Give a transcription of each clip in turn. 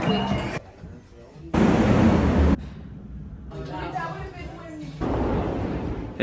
Hey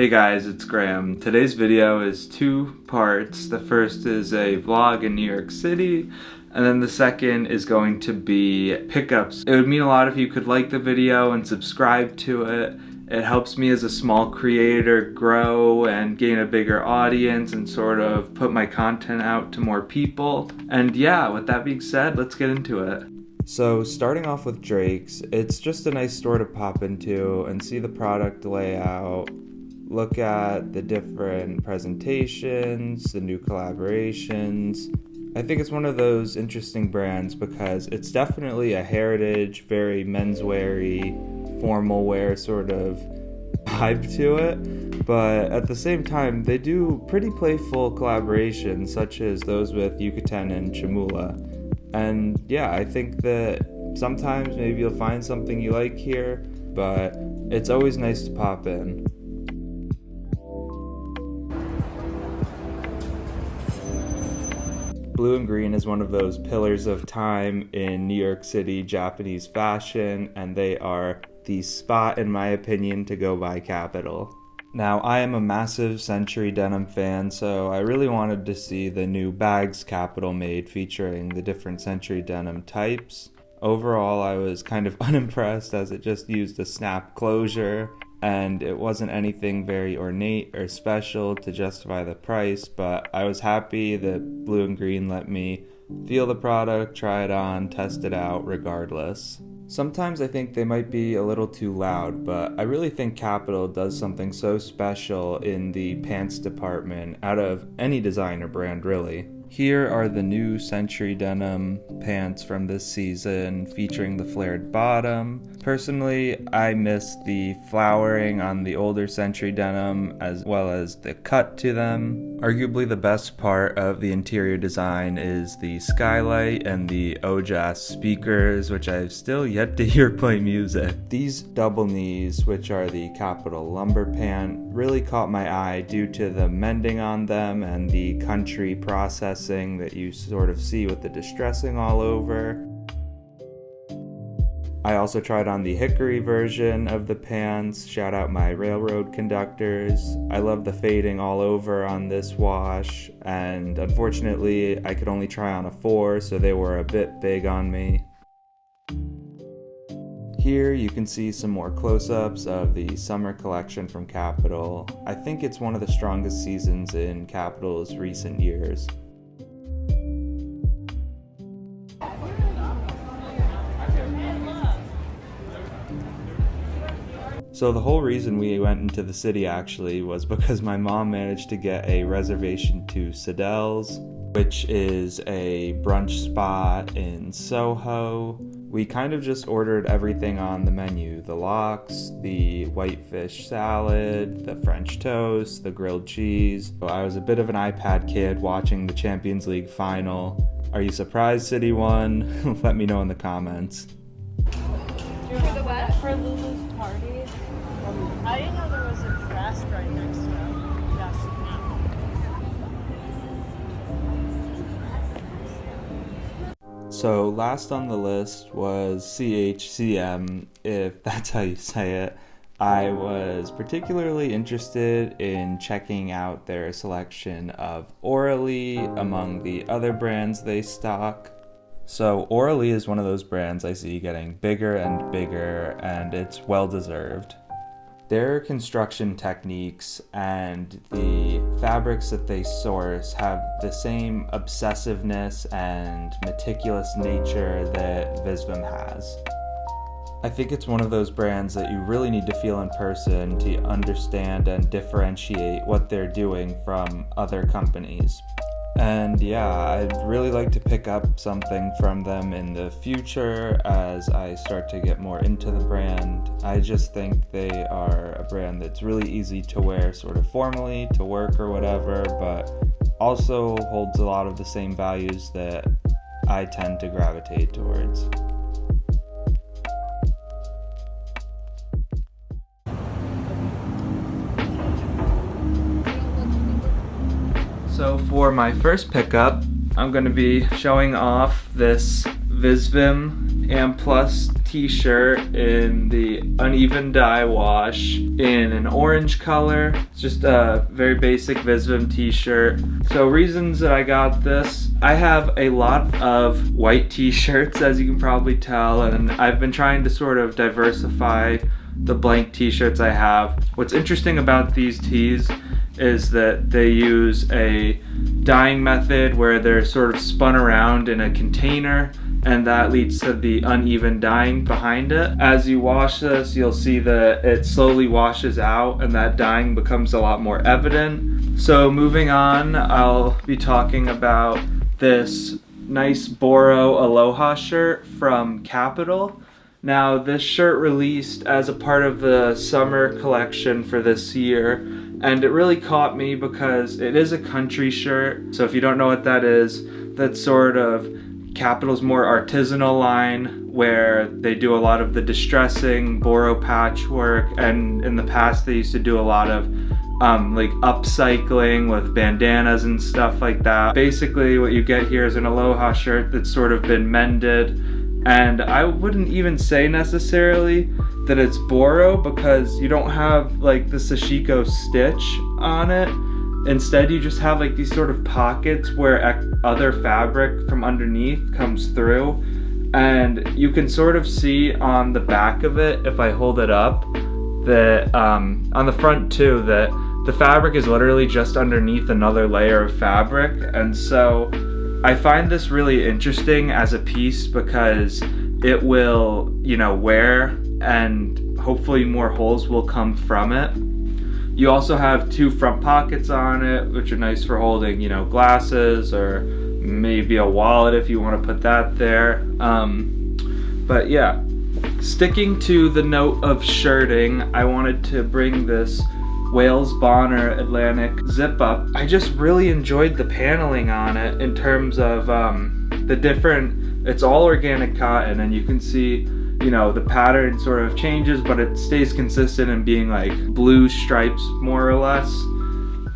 guys, it's Graham. Today's video is two parts. The first is a vlog in New York City, and then the second is going to be pickups. It would mean a lot if you could like the video and subscribe to it. It helps me as a small creator grow and gain a bigger audience and sort of put my content out to more people. And yeah, with that being said, let's get into it. So starting off with Drake's, it's just a nice store to pop into and see the product layout, look at the different presentations, the new collaborations. I think it's one of those interesting brands because it's definitely a heritage, very menswear-y, formal wear sort of vibe to it, but at the same time they do pretty playful collaborations such as those with Yucatan and Chamula. And yeah, I think that sometimes maybe you'll find something you like here, but it's always nice to pop in. Blue and green is one of those pillars of time in New York City Japanese fashion, and they are the spot, in my opinion, to go buy Kapital. Now, I am a massive Century denim fan, so I really wanted to see the new bags Kapital made featuring the different Century denim types. Overall, I was kind of unimpressed as it just used a snap closure, and it wasn't anything very ornate or special to justify the price, but I was happy that Blue and Green let me feel the product, try it on, test it out regardless. Sometimes I think they might be a little too loud, but I really think Kapital does something so special in the pants department out of any designer brand really. Here are the new Century denim pants from this season featuring the flared bottom. Personally, I miss the flowering on the older Century denim as well as the cut to them. Arguably the best part of the interior design is the skylight and the OJAS speakers, which I've still yet to hear play music. These double knees, which are the Kapital lumber pant, really caught my eye due to the mending on them and the country processing that you sort of see with the distressing all over. I also tried on the hickory version of the pants, shout out my railroad conductors. I love the fading all over on this wash, and unfortunately I could only try on a 4, so they were a bit big on me. Here you can see some more close-ups of the summer collection from Kapital. I think it's one of the strongest seasons in Kapital's recent years. So the whole reason we went into the city actually was because my mom managed to get a reservation to Sadelle's, which is a brunch spot in SoHo. We kind of just ordered everything on the menu: the lox, the white fish salad, the French toast, the grilled cheese. So I was a bit of an iPad kid watching the Champions League final. Are you surprised City won? Let me know in the comments. For the what? For Lulu's party. I didn't know there was a dress right next to it. So last on the list was CHCM, if that's how you say it. I was particularly interested in checking out their selection of Auralee among the other brands they stock. So Auralee is one of those brands I see getting bigger and bigger, and it's well deserved. Their construction techniques and the fabrics that they source have the same obsessiveness and meticulous nature that Visvim has. I think it's one of those brands that you really need to feel in person to understand and differentiate what they're doing from other companies. And yeah, I'd really like to pick up something from them in the future as I start to get more into the brand. I just think they are a brand that's really easy to wear sort of formally, to work or whatever, but also holds a lot of the same values that I tend to gravitate towards. So for my first pickup, I'm going to be showing off this Visvim and plus t-shirt in the uneven dye wash in an orange color. It's just a very basic Visvim t-shirt. So reasons that I got this, I have a lot of white t-shirts, as you can probably tell, and I've been trying to sort of diversify the blank t-shirts I have. What's interesting about these tees is that they use a dyeing method where they're sort of spun around in a container, and that leads to the uneven dyeing behind it. As you wash this, you'll see that it slowly washes out and that dyeing becomes a lot more evident. So moving on, I'll be talking about this nice Boro Aloha shirt from Kapital. Now, this shirt released as a part of the summer collection for this year, and it really caught me because it is a country shirt. So if you don't know what that is, that's sort of Kapital's more artisanal line where they do a lot of the distressing Boro patchwork, and in the past they used to do a lot of like upcycling with bandanas and stuff like that. Basically what you get here is an Aloha shirt that's sort of been mended, and I wouldn't even say necessarily that it's Boro because you don't have like the sashiko stitch on it. Instead, you just have like these sort of pockets where other fabric from underneath comes through, and you can sort of see on the back of it, if I hold it up, that on the front too, that the fabric is literally just underneath another layer of fabric. And so I find this really interesting as a piece because it will, you know, wear, and hopefully more holes will come from it. You also have two front pockets on it, which are nice for holding, you know, glasses or maybe a wallet if you want to put that there. But yeah, sticking to the note of shirting, I wanted to bring this Wales Bonner Atlantic zip up. I just really enjoyed the paneling on it in terms of the different, it's all organic cotton, and you can see, you know, the pattern sort of changes, but it stays consistent in being like blue stripes more or less,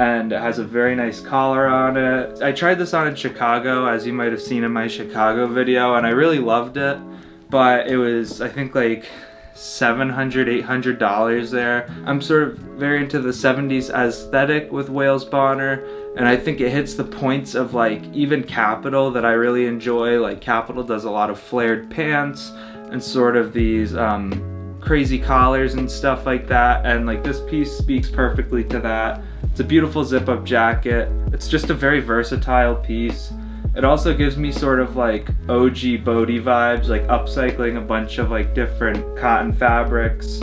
and it has a very nice collar on it. I tried this on in Chicago, as you might have seen in my Chicago video, and I really loved it, but it was, I think, like $700, $800 there. I'm sort of very into the 70s aesthetic with Wales Bonner, and I think it hits the points of like even Kapital that I really enjoy. Like Kapital does a lot of flared pants and sort of these crazy collars and stuff like that, and like this piece speaks perfectly to that. It's a beautiful zip-up jacket. It's just a very versatile piece. It also gives me sort of like OG Bodhi vibes, like upcycling a bunch of like different cotton fabrics,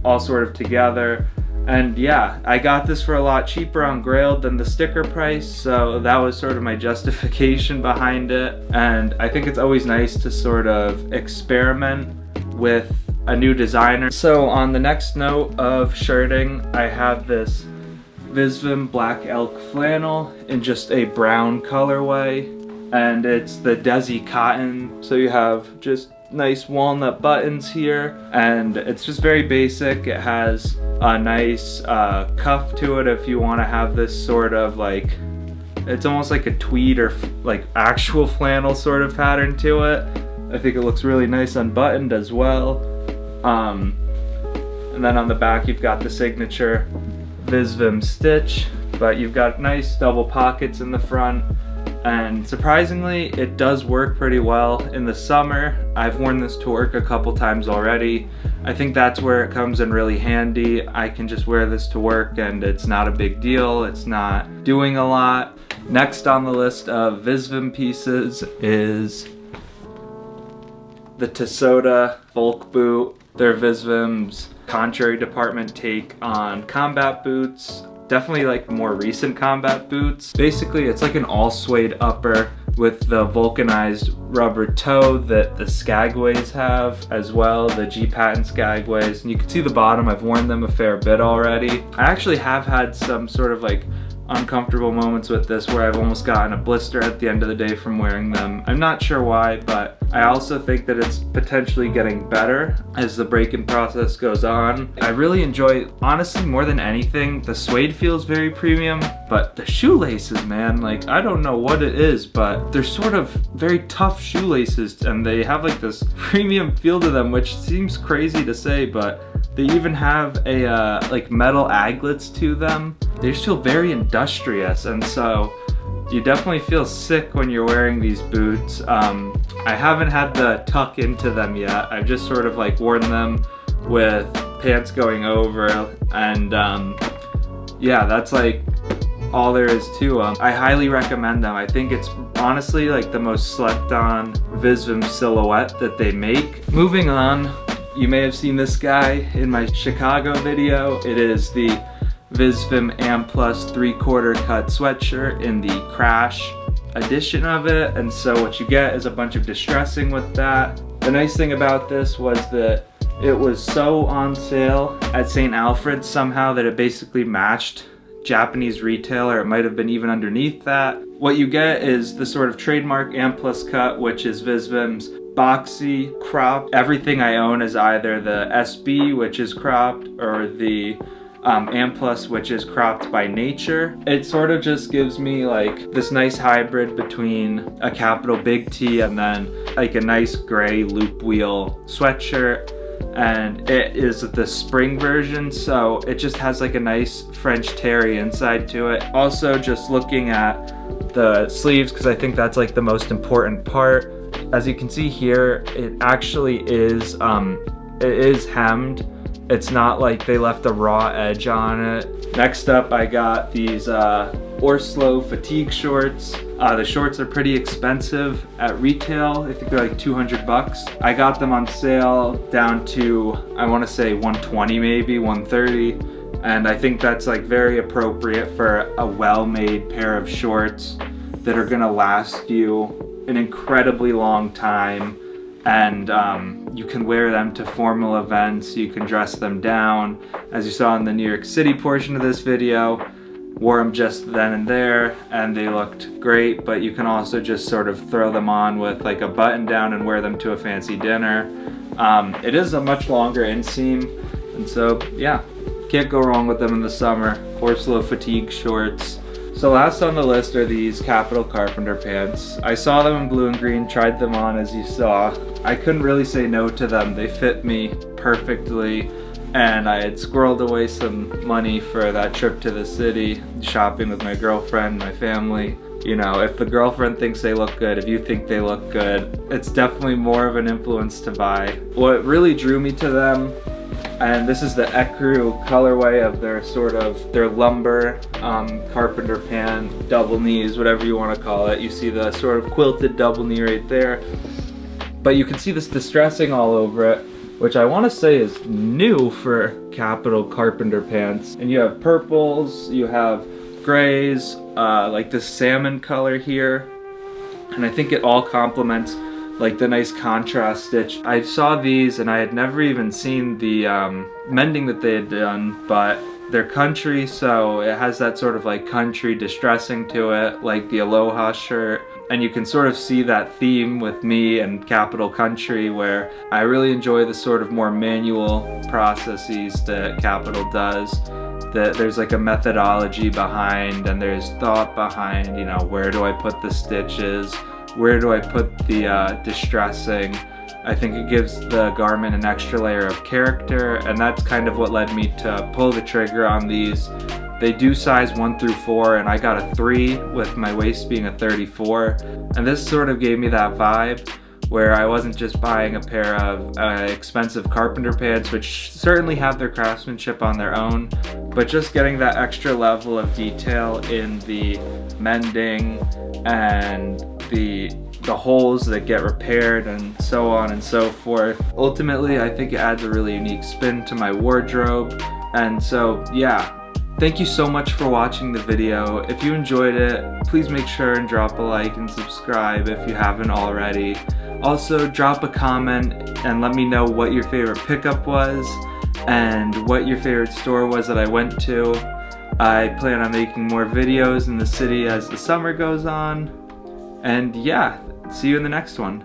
all sort of together. And yeah, I got this for a lot cheaper on Grailed than the sticker price, so that was sort of my justification behind it. And I think it's always nice to sort of experiment with a new designer. So on the next note of shirting, I have this Visvim Black Elk flannel in just a brown colorway, and it's the Desi cotton. So you have just nice walnut buttons here, and it's just very basic. It has a nice cuff to it if you want to have this sort of like, it's almost like a tweed or like actual flannel sort of pattern to it. I think it looks really nice unbuttoned as well. And then on the back you've got the signature Visvim stitch, but you've got nice double pockets in the front, and surprisingly it does work pretty well in the summer. I've worn this to work a couple times already. I think that's where it comes in really handy. I can just wear this to work and it's not a big deal. It's not doing a lot. Next on the list of Visvim pieces is the Tesota Volk boot. They're Visvim's contrary department take on combat boots. Definitely like more recent combat boots. Basically, it's like an all suede upper with the vulcanized rubber toe that the Skagways have as well, the G-Patent Skagways. And you can see the bottom, I've worn them a fair bit already. I actually have had some sort of like uncomfortable moments with this where I've almost gotten a blister at the end of the day from wearing them. I'm not sure why, but I also think that it's potentially getting better as the break-in process goes on. I really enjoy, honestly, more than anything, the suede feels very premium, but the shoelaces, man, like, I don't know what it is, but they're sort of very tough shoelaces, and they have like this premium feel to them, which seems crazy to say, but they even have a like metal aglets to them. They just feel very industrious, and so you definitely feel sick when you're wearing these boots. I haven't had the tuck into them yet. I've just sort of like worn them with pants going over, and yeah, that's like all there is to them. I highly recommend them. I think it's honestly like the most slept on Visvim silhouette that they make. Moving on, you may have seen this guy in my Chicago video. It is the Visvim Am Plus 3/4 cut sweatshirt in the Crash edition of it. And so what you get is a bunch of distressing with that. The nice thing about this was that it was so on sale at St. Alfred's somehow that it basically matched Japanese retailer. It might have been even underneath that. What you get is the sort of trademark Am Plus cut, which is Visvim's boxy, cropped. Everything I own is either the SB, which is cropped, or the Am Plus, which is cropped by nature. It sort of just gives me like this nice hybrid between a Kapital big tee and then like a nice gray loop wheel sweatshirt. And it is the spring version, so it just has like a nice French terry inside to it. Also, just looking at the sleeves, because I think that's like the most important part. As you can see here, it actually is hemmed. It's not like they left a raw edge on it. Next up, I got these OrSlow fatigue shorts. The shorts are pretty expensive at retail. I think they're like 200 bucks. I got them on sale down to, I want to say 120 maybe, 130. And I think that's like very appropriate for a well-made pair of shorts that are gonna last you an incredibly long time. And you can wear them to formal events, you can dress them down. As you saw in the New York City portion of this video, wore them just then and there and they looked great, but you can also just sort of throw them on with like a button down and wear them to a fancy dinner. It is a much longer inseam, and so yeah, can't go wrong with them in the summer. OrSlow fatigue shorts. So last on the list are these Kapital carpenter pants. I saw them in blue and green, tried them on as you saw. I couldn't really say no to them. They fit me perfectly, and I had squirreled away some money for that trip to the city, shopping with my girlfriend, my family. You know, if the girlfriend thinks they look good, if you think they look good, it's definitely more of an influence to buy. What really drew me to them, and this is the ecru colorway of their lumber carpenter pant, double knees, whatever you want to call it. You see the sort of quilted double knee right there, but you can see this distressing all over it, which I want to say is new for Kapital carpenter pants. And you have purples, you have grays, like this salmon color here, and I think it all complements like the nice contrast stitch. I saw these and I had never even seen the mending that they had done, but they're country, so it has that sort of like country distressing to it, like the Aloha shirt. And you can sort of see that theme with me and Kapital Country, where I really enjoy the sort of more manual processes that Kapital does. That there's like a methodology behind, and there's thought behind, you know, where do I put the stitches? Where do I put the distressing? I think it gives the garment an extra layer of character, and that's kind of what led me to pull the trigger on these. They do size 1 through 4, and I got a 3 with my waist being a 34. And this sort of gave me that vibe where I wasn't just buying a pair of expensive carpenter pants, which certainly have their craftsmanship on their own, but just getting that extra level of detail in the mending and the holes that get repaired and so on and so forth. Ultimately, I think it adds a really unique spin to my wardrobe. And so yeah, thank you so much for watching the video. If you enjoyed it, please make sure and drop a like and subscribe if you haven't already. Also, drop a comment and let me know what your favorite pickup was and what your favorite store was that I went to. I plan on making more videos in the city as the summer goes on. And yeah, see you in the next one.